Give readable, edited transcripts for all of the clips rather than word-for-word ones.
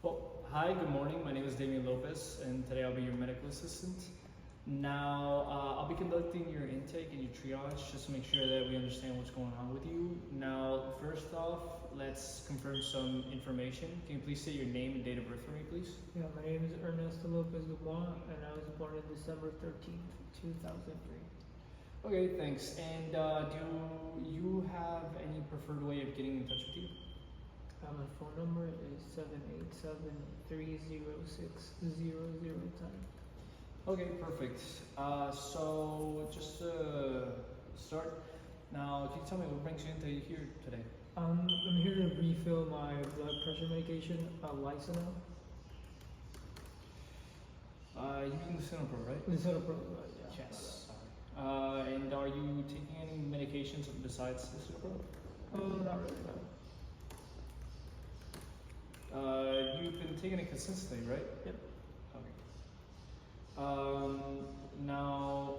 Well, hi, good morning. My name is Damian Lopez, and today I'll be your medical assistant. Now, I'll be conducting your intake and your triage just to make sure that we understand what's going on with you. Now, first off, let's confirm some information. Can you please say your name and date of birth for me, please? Yeah, my name is Ernesto Lopez Dubois, and I was born on December 13th, 2003. Okay, thanks. And do you have any preferred way of getting in touch with you? My phone number is 787-306-0010. Okay, perfect. So just to start, now can you tell me what brings you into here today? I'm here to refill my blood pressure medication, Lysinol. Using the Cinepro, right? Lisinopril, yeah. Yes. And are you taking any medications besides the Cinepro? Not really, no. You've been taking it consistently, right? Yep. Okay. Now,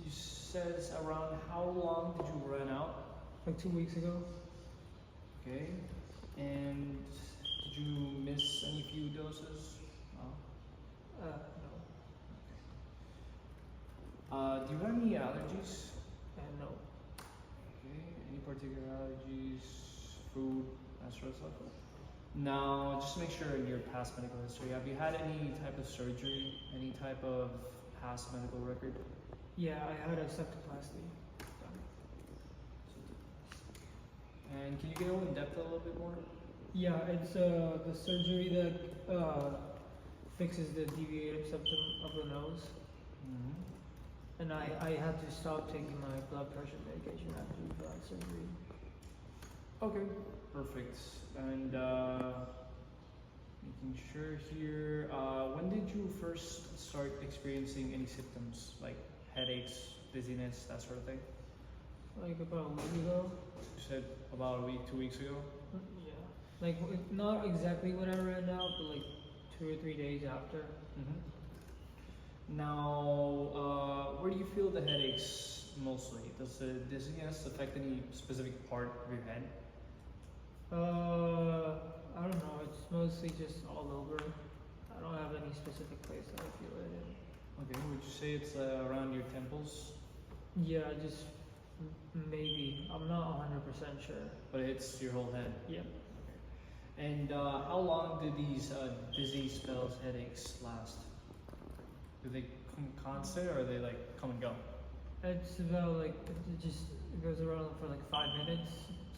you said around how long did you run out? Like 2 weeks ago. Okay. And did you miss any few doses? No. No. Do you have any allergies? No. Okay. Any particular allergies? Food, that sort of stuff? Now, just to make sure in your past medical history, have you had any type of surgery, any type of past medical record? Yeah, I had a septoplasty. And can you go in depth a little bit more? Yeah, it's the surgery that fixes the deviated septum of the nose. Mm-hmm. And I had to stop taking my blood pressure medication after that surgery. Okay, perfect. And making sure here, when did you first start experiencing any symptoms like headaches, dizziness, that sort of thing? Like about a week ago. You said about a week, 2 weeks ago? Yeah. Like not exactly when I ran out, but like 2 or 3 days after. Mm-hmm. Now, where do you feel the headaches mostly? Does the dizziness affect any specific part of your head? I don't know. It's mostly just all over. I don't have any specific place that I feel it in. Okay, would you say it's around your temples? Yeah, just maybe. I'm not 100% sure. But it's your whole head? Yep. And how long do these dizzy spells, headaches last? Do they come constant or are they like come and go? It's about like, it goes around for like 5 minutes,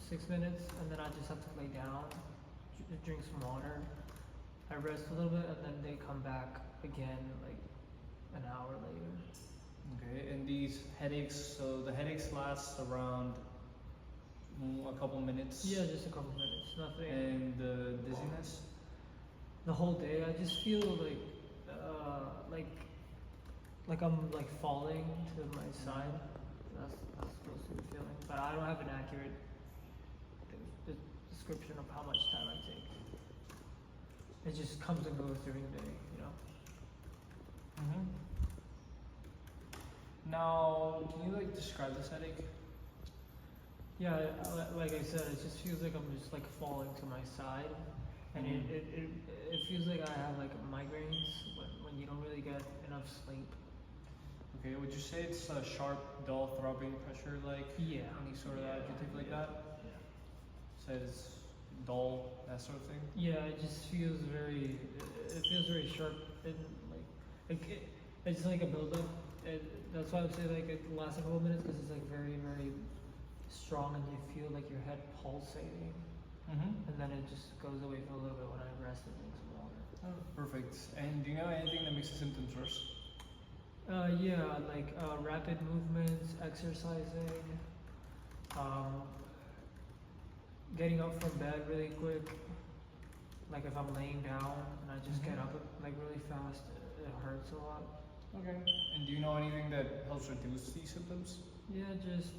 6 minutes, and then I just have to lay down, drink some water. I rest a little bit, and then they come back again like an hour later. Okay, and these headaches, so the headaches last around a couple minutes? Yeah, just a couple minutes, nothing. And the dizziness? The whole day, I just feel like I'm like falling to my side. That's supposed to be the feeling, but I don't have an accurate description of how much time I take. It just comes and goes during the day, you know. Mm-hmm. Now, can you like describe this headache? Yeah, like I said, it just feels like I'm just like falling to my side, and it feels like I have like migraines when you don't really get enough sleep. Okay, would you say it's a sharp, dull, throbbing pressure like? Yeah. Any sort of adjective like that? Yeah. Said it's dull, that sort of thing? Yeah, it just feels very. It feels very sharp and it's like a buildup. That's why I would say like it lasts a couple minutes because it's like very very strong and you feel like your head pulsating. Mm-hmm. And then it just goes away for a little bit when I rest and drink some water. Oh, perfect. And do you know anything that makes the symptoms worse? Yeah, like rapid movements, exercising, getting up from bed really quick. Like if I'm laying down and I just get up like really fast, it hurts a lot. Okay. And do you know anything that helps reduce these symptoms? Yeah, just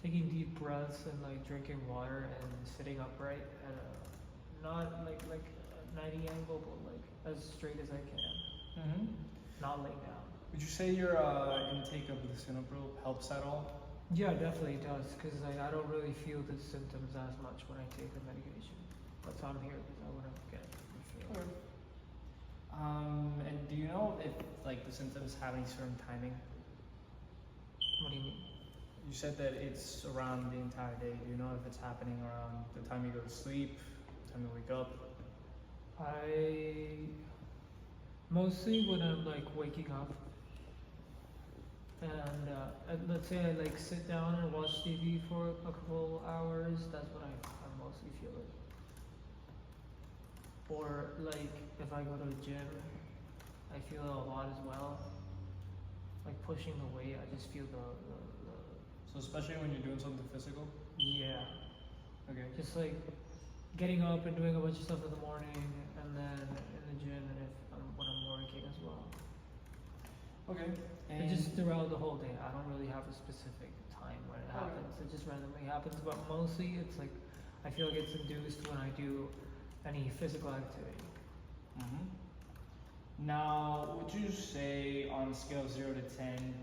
taking deep breaths and like drinking water and sitting upright at a not like a 90 angle, but like as straight as I can. Mm-hmm. Not laying down. Would you say your intake of lisinopril helps at all? Yeah, definitely does, because I don't really feel the symptoms as much when I take the medication. That's why I'm here, because I want to if like the symptoms have any certain timing? What do you mean? You said that it's around the entire day. Do you know if it's happening around the time you go to sleep, the time you wake up? I mostly when I'm like waking up, and let's say I like sit down and watch TV for a couple hours. That's when I mostly feel it. Or like if I go to the gym, I feel it a lot as well. Like pushing the weight, I just feel the So especially when you're doing something physical? yeah. Okay. Just like getting up and doing a bunch of stuff in the morning, and then in the gym, and when I'm working as well. Okay. And just throughout the whole day, I don't really have a specific time when it happens. It just randomly happens, but mostly it's like I feel like it's induced when I do any physical activity. Now, would you say on a scale of 0 to 10,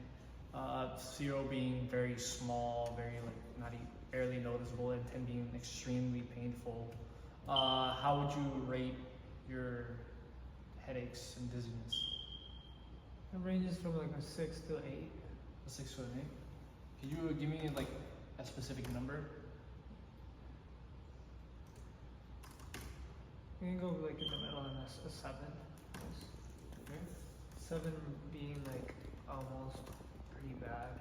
0 being very small, very like not even barely noticeable, and 10 being extremely painful, how would you rate your headaches and dizziness? It ranges from like a 6 to 8. A 6 to an 8? Could you give me like a specific number? You can go like in the middle and a 7. Yes. Okay. 7 being like almost pretty bad.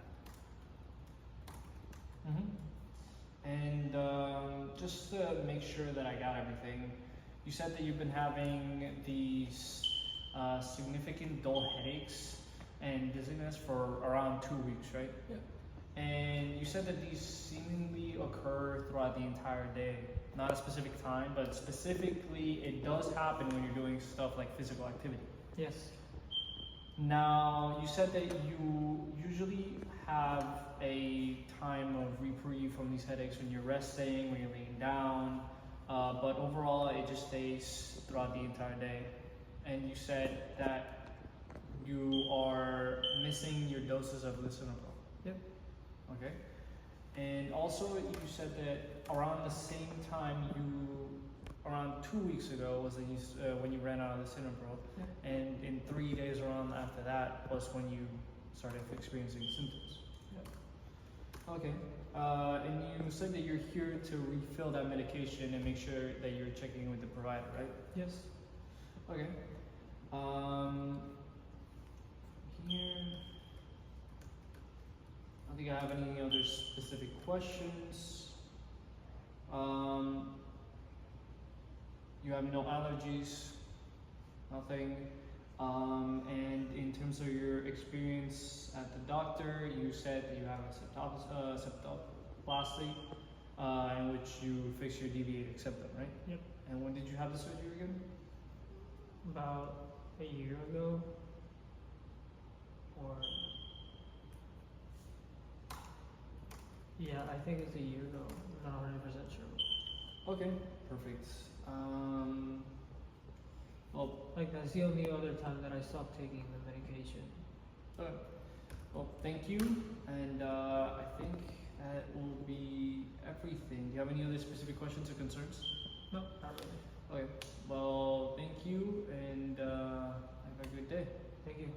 And just to make sure that I got everything, you said that you've been having these significant dull headaches and dizziness for around 2 weeks, right? Yeah. And you said that these seemingly occur throughout the entire day. Not a specific time, but specifically it does happen when you're doing stuff like physical activity. Yes. Now, you said that you usually have a time of reprieve from these headaches when you're resting, when you're laying down, but overall it just stays throughout the entire day. And you said that you are missing your doses of lisinopril. Yep. Okay. And also you said that around the same time around 2 weeks ago was when you ran out of lisinopril. Yeah. And in 3 days around after that was when you started experiencing symptoms. Yep. Okay. And you said that you're here to refill that medication and make sure that you're checking with the provider, right? Yes. Okay. Here. I don't think I have any other specific questions. You have no allergies, nothing. And in terms of your experience at the doctor, you said that you have a septoplasty, in which you fix your deviated septum, right? Yep. And when did you have the surgery again? About a year ago. Or yeah, I think it's a year ago. I'm not 100% sure. Okay, perfect. Well, Like that's the only other time that I stopped taking the medication. okay. Well, thank you, and I think that will be everything. Do you have any other specific questions or concerns? No, not really. Okay. Well, thank you, and have a good day. Thank you.